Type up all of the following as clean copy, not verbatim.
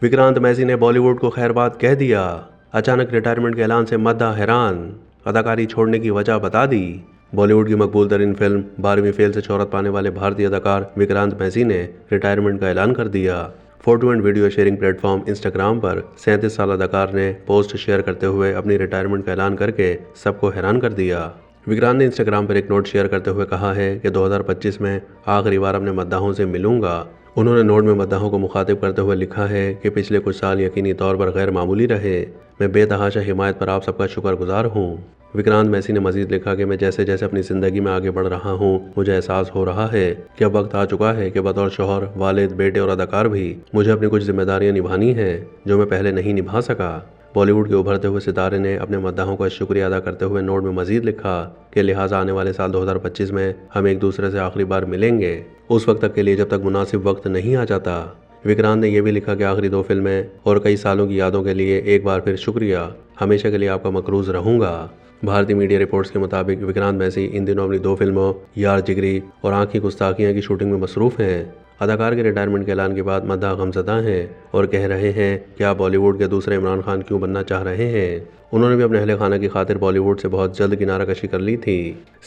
विक्रांत मैसी ने बॉलीवुड को खैरबाद कह दिया। अचानक रिटायरमेंट के ऐलान से मद्दा हैरान। अदाकारी छोड़ने की वजह बता दी। बॉलीवुड की मकबूल तरीन फिल्म 12वीं फेल से शोहरत पाने वाले भारतीय अदाकार विक्रांत मैसी ने रिटायरमेंट का ऐलान कर दिया। Photo and video sharing platform Instagram पर 37 साल अदाकार ने पोस्ट शेयर करते हुए अपनी रिटायरमेंट का ऐलान करके सबको हैरान कर दिया। विक्रांत ने इंस्टाग्राम पर एक नोट शेयर करते हुए कहा है कि 2025 में आखिरी बार अपने मद्दाहों से मिलूंगा। उन्होंने नोट में मद्दाहों को मुखातिब करते हुए लिखा है कि पिछले कुछ साल यकीनी तौर पर गैर मामूली रहे। मैं बेतहाशा हिमायत पर आप सबका शुक्रगुजार हूँ। विक्रांत मैसी ने मजीद लिखा कि मैं जैसे जैसे अपनी ज़िंदगी में आगे बढ़ रहा हूँ, मुझे एहसास हो रहा है कि अब वक्त आ चुका है कि बतौर शौहर, वालिद, बेटे और अदाकार भी मुझे अपनी कुछ जिम्मेदारियाँ निभानी हैं जो मैं पहले नहीं निभा सका। बॉलीवुड के उभरते हुए सितारे ने अपने मद्दाहों का शुक्रिया अदा करते हुए नोट में मजीद लिखा कि लिहाजा आने वाले साल 2025 में हम एक दूसरे से आखिरी बार मिलेंगे, उस वक्त तक के लिए जब तक मुनासिब वक्त नहीं आ जाता। विक्रांत ने यह भी लिखा कि आखिरी 2 फिल्में और कई सालों की यादों के लिए एक बार फिर शुक्रिया, हमेशा के लिए आपका मकरूज रहूंगा। भारतीय मीडिया रिपोर्ट्स के मुताबिक विक्रांत मैसी इन दिनों अपनी 2 फिल्मों यार जिगरी और आंखी गुस्ताखियां की शूटिंग में मसरूफ हैं। अदाकार के रिटायरमेंट के ऐलान के बाद मद्दाह गमज़दा हैं और कह रहे हैं कि आप बॉलीवुड के दूसरे इमरान खान क्यों बनना चाह रहे हैं। उन्होंने भी अपने अहले खाना की खातिर बॉलीवुड से बहुत जल्द किनारा कशी कर ली थी।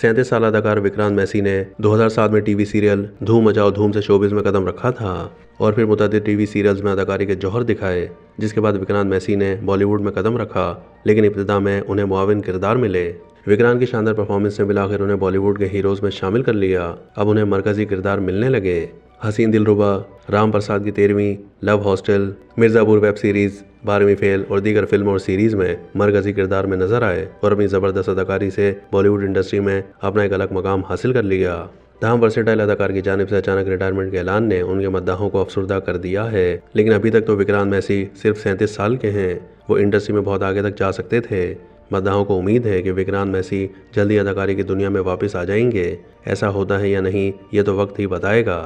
37 साल अदाकार विक्रांत मैसी ने 2007 में टीवी सीरियल धूम मचाओ धूम से शोबिज़ में कदम रखा था और फिर मुतअद्दिद टीवी सीरियल्स में अदाकारी के जौहर दिखाए, जिसके बाद विक्रांत मैसी ने बॉलीवुड में कदम रखा, लेकिन इब्तिदा में उन्हें मुआविन किरदार मिले। विक्रांत की शानदार परफॉर्मेंस ने मिलाकर उन्हें बॉलीवुड के हीरोज़ में शामिल कर लिया। अब उन्हें मरकजी किरदार मिलने लगे। हसीन दिलरुबा, राम प्रसाद की 13वीं, love hostel, Mirzapur web series, 12वीं फेल और दीगर फिल्मों और सीरीज़ में मरकजी किरदार में नजर आए और अपनी ज़बरदस्त अदाकारी से बॉलीवुड इंडस्ट्री में अपना एक अलग मकाम हासिल कर लिया। तमाम वर्सेटाइल अदाकार की जानिब से अचानक रिटायरमेंट के ऐलान ने उनके मद्दाहों को अफसरदा कर दिया है, लेकिन अभी तक तो विक्रांत मैसी सिर्फ 37 साल के हैं। वो इंडस्ट्री में बहुत आगे तक जा सकते थे। मद्दाहों को उम्मीद है कि विक्रांत मैसी जल्दी अदाकारी की दुनिया में वापस आ जाएंगे। ऐसा होता है या नहीं, ये तो वक्त ही बताएगा।